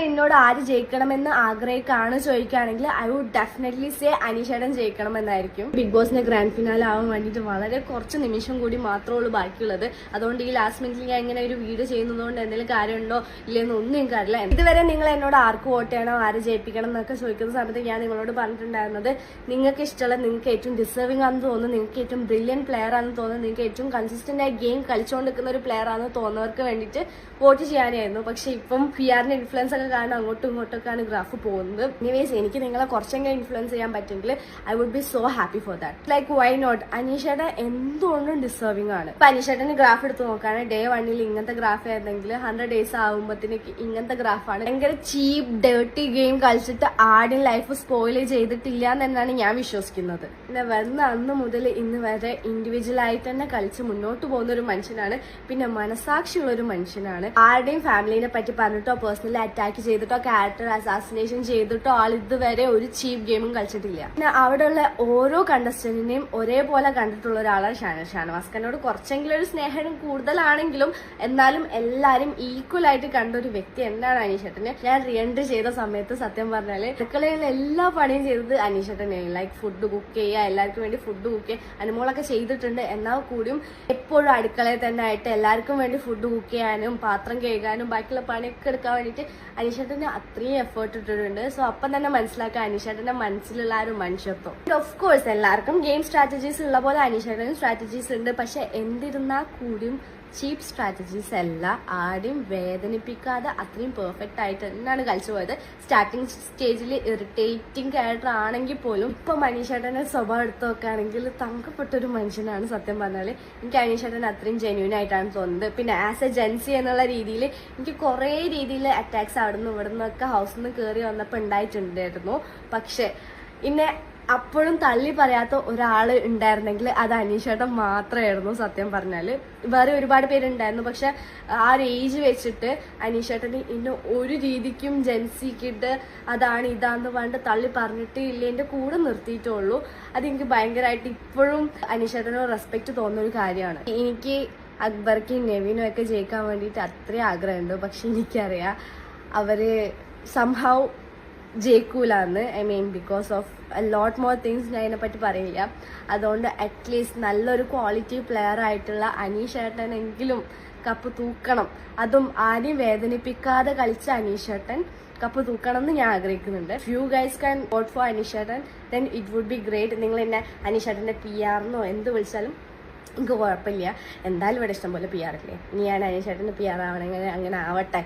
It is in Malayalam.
എന്നോട് ആര് ജയിക്കണമെന്ന് ആഗ്രഹിക്കാണ് ചോദിക്കുകയാണെങ്കിൽ ഐ വുഡ് ഡെഫിനറ്റ്ലി സേ അനീഷേട്ടൻ ജയിക്കണമെന്നായിരിക്കും. ബിഗ് ബോസിന്റെ ഗ്രാൻഡ് ഫിനാലെ ആവാൻ വേണ്ടിയിട്ട് വളരെ കുറച്ച് നിമിഷം കൂടി മാത്രമേ ഉള്ളൂ ബാക്കിയുള്ളത്. അതുകൊണ്ട് ഈ ലാസ്റ്റ് മിനിറ്റിൽ ഞാൻ ഇങ്ങനെ ഒരു വീഡിയോ ചെയ്യുന്നതുകൊണ്ട് എന്തെങ്കിലും കാര്യമുണ്ടോ ഇല്ലെന്ന് ഒന്നും എനിക്കറിയില്ല. ഇതുവരെ നിങ്ങൾ എന്നോട് ആർക്ക് വോട്ട് ചെയ്യണം, ആര് ജയിപ്പിക്കണം എന്നൊക്കെ ചോദിക്കുന്ന സമയത്ത് ഞാൻ നിങ്ങളോട് പറഞ്ഞിട്ടുണ്ടായിരുന്നത് നിങ്ങൾക്ക് ഇഷ്ടമുള്ള, നിങ്ങൾക്ക് ഏറ്റവും ഡിസേർവിംഗ് ആണെന്ന് തോന്നുന്നു, നിങ്ങൾക്ക് ഏറ്റവും ബ്രില്യൻ പ്ലെയർ ആണെന്ന് തോന്നുന്നു, നിങ്ങൾക്ക് ഏറ്റവും കൺസിസ്റ്റന്റ് ആയി ഗെയിം കളിച്ചുകൊണ്ടിരിക്കുന്ന ഒരു പ്ലെയർ ആണെന്ന് തോന്നുന്നവർക്ക് വേണ്ടിയിട്ട് വോട്ട് ചെയ്യാനായിരുന്നു. പക്ഷെ ഇപ്പം PR-ന്റെ ഇൻഫ്ലുവൻസ് ഒക്കെ കാരണം അങ്ങോട്ടും ഇങ്ങോട്ടൊക്കെയാണ് ഗ്രാഫ് പോകുന്നത്. എനിവേസ് എനിക്ക് നിങ്ങളെ കുറച്ചെങ്കിലും ഇൻഫ്ലുവൻസ് ചെയ്യാൻ പറ്റുമെങ്കിൽ I would be so happy for that. Like why not? അനീഷേട്ടൻ എന്തുകൊണ്ടും ഡിസേർവിംഗ് ആണ്. ഇപ്പൊ അനീഷേട്ടന് ഗ്രാഫ് എടുത്ത് നോക്കുകയാണെങ്കിൽ ഡേ 1 ഇങ്ങനത്തെ ഗ്രാഫ് ആയിരുന്നെങ്കിൽ 100 days ആകുമ്പോഴത്തേക്ക് ഇങ്ങനത്തെ ഗ്രാഫാണ്. ഭയങ്കര ചീപ്പ് ഡേർട്ടി ഗെയിം കളിച്ചിട്ട് ആദ്യം ലൈഫ് സ്പോയിൽ ചെയ്തിട്ടില്ല എന്നാണ് ഞാൻ വിശ്വസിക്കുന്നത്. പിന്നെ വന്ന അന്ന് മുതൽ ഇന്ന് വരെ ഇൻഡിവിജ്വൽ ആയിട്ട് തന്നെ കളിച്ച് മുന്നോട്ട് പോകുന്ന ഒരു മനുഷ്യനാണ്. പിന്നെ മനസാക്ഷിയുള്ള ഒരു മനുഷ്യനാണ്. ആരുടെയും ഫാമിലിനെ പറ്റി പറഞ്ഞിട്ടോ പേഴ്സണലി അറ്റാക്ക് ചെയ്തിട്ടോ ക്യാരക്ടർ അസാസിനേഷൻ ചെയ്തിട്ടോ ആൾ ഇതുവരെ ഒരു ചീപ്പ് ഗെയിമും കളിച്ചിട്ടില്ല. പിന്നെ അവിടെയുള്ള ഓരോ കണ്ടസ്റ്റന്റിനെയും ഒരേപോലെ കണ്ടിട്ടുള്ള ഒരാളാണ് ഷാനവാസ്ഖാനോട് കുറച്ചെങ്കിലും ഒരു സ്നേഹം കൂടുതലാണെങ്കിലും എന്നാലും എല്ലാരും ഈക്വൽ ആയിട്ട് കണ്ട ഒരു വ്യക്തി എന്താണ് അനീഷേട്ടന്. ഞാൻ റീഎൻട്രി ചെയ്ത സമയത്ത് സത്യം പറഞ്ഞാല് അടുക്കളയിൽ എല്ലാ പണിയും ചെയ്തത് അനീഷേട്ടനെയാണ്. ലൈക്ക് ഫുഡ് കുക്ക് ചെയ്യുക, എല്ലാവർക്കും വേണ്ടി ഫുഡ് കുക്ക് ചെയ്യുക, അനുമോളൊക്കെ ചെയ്തിട്ടുണ്ട്. എന്നാൽ കൂടിയും എപ്പോഴും അടുക്കളയിൽ തന്നെ ആയിട്ട് എല്ലാവർക്കും വേണ്ടി ഫുഡ് കുക്ക് ചെയ്യാനും പാത്രം കഴുകാനും ബാക്കിയുള്ള പണിയൊക്കെ എടുക്കാൻ വേണ്ടിയിട്ട് അനീഷേട്ടന് അത്രയും എഫേർട്ട് ഇട്ടിട്ടുണ്ട്. സോ അപ്പം തന്നെ മനസ്സിലാക്കുക അനീഷേട്ടന്റെ മനസ്സിലുള്ള ആ ഒരു മനുഷ്യത്വം. ഓഫ് കോഴ്സ് എല്ലാവർക്കും ഗെയിം സ്ട്രാറ്റജീസ് ഉള്ള പോലെ അനീഷേട്ടനും സ്ട്രാറ്റജീസ് ഉണ്ട്. പക്ഷെ എന്തിരുന്നാൽ കൂടിയും ചീപ്പ് സ്ട്രാറ്റജീസ് അല്ല. ആരെയും വേദനിപ്പിക്കാതെ അത്രയും പെർഫെക്റ്റ് ആയിട്ട് തന്നെയാണ് കളിച്ചു പോയത്. സ്റ്റാർട്ടിങ് സ്റ്റേജിൽ ഇറിറ്റേറ്റിംഗ് ക്യാരക്ടർ ആണെങ്കിൽ പോലും ഇപ്പൊ അനീഷേട്ടന്റെ സ്വഭാവം എടുത്ത് നോക്കുകയാണെങ്കിൽ തങ്കപ്പെട്ടൊരു മനുഷ്യനാണ്. സത്യം പറഞ്ഞാൽ എനിക്ക് അനീഷേട്ടൻ അത്രയും ജെന്യൂൻ ആയിട്ടാണ് തോന്നുന്നത്. പിന്നെ ആസ് എ ജെൻസി എന്നുള്ള രീതിയിൽ എനിക്ക് കുറേ രീതിയിൽ അറ്റാക്സ് അവിടെ നിന്ന് ഇവിടെ നിന്നൊക്കെ ഹൗസിൽ നിന്ന് കയറി വന്നപ്പോൾ ഉണ്ടായിട്ടുണ്ടായിരുന്നു. പക്ഷെ ഇന്നെ അപ്പോഴും തള്ളി പറയാത്ത ഒരാൾ ഉണ്ടായിരുന്നെങ്കിൽ അത് അനീഷേട്ടൻ മാത്രമായിരുന്നു. സത്യം പറഞ്ഞാൽ വേറെ ഒരുപാട് പേരുണ്ടായിരുന്നു. പക്ഷെ ആ ഒരു ഏജ് വെച്ചിട്ട് അനീഷേട്ടന് ഇന്ന് ഒരു രീതിക്കും ജെൻസിക്കിട്ട് അതാണ് ഇതാന്ന് പറഞ്ഞിട്ട് തള്ളി പറഞ്ഞിട്ട് ഇല്ല, എൻ്റെ കൂടെ നിർത്തിയിട്ടുള്ളൂ. അതെനിക്ക് ഭയങ്കരമായിട്ട് ഇപ്പോഴും അനീഷേട്ടനോട് റെസ്പെക്ട് തോന്നുന്ന ഒരു കാര്യമാണ്. എനിക്ക് അക്ബർക്കും നെവിനും ഒക്കെ ജയിക്കാൻ വേണ്ടിയിട്ട് അത്രയും ആഗ്രഹമുണ്ട്. പക്ഷെ എനിക്കറിയാം അവര് സംഹൗ ജയിക്കൂലെന്ന്. I mean because of lot more things ഞാൻ ഇതിനെപ്പറ്റി പറയില്ല. അതുകൊണ്ട് അറ്റ്ലീസ്റ്റ് നല്ലൊരു ക്വാളിറ്റി പ്ലെയർ ആയിട്ടുള്ള അനീഷേട്ടനെങ്കിലും കപ്പ് തൂക്കണം. അതും ആരെയും വേദനിപ്പിക്കാതെ കളിച്ച അനീഷേട്ടൻ കപ്പ് തൂക്കണം എന്ന് ഞാൻ ആഗ്രഹിക്കുന്നുണ്ട്. Few guys can vote for അനീഷേട്ടൻ then it would be great. നിങ്ങൾ എന്നെ അനീഷേട്ടൻ്റെ PR-എന്നോ എന്ത് വിളിച്ചാലും എനിക്ക് കുഴപ്പമില്ല. എന്തായാലും ഇവിടെ ഇഷ്ടംപോലെ PR ഇല്ലേ. ഇനി ഞാൻ അനീഷേട്ടൻ്റെ PR ആവണമെങ്കിൽ അങ്ങനെ ആവട്ടെ.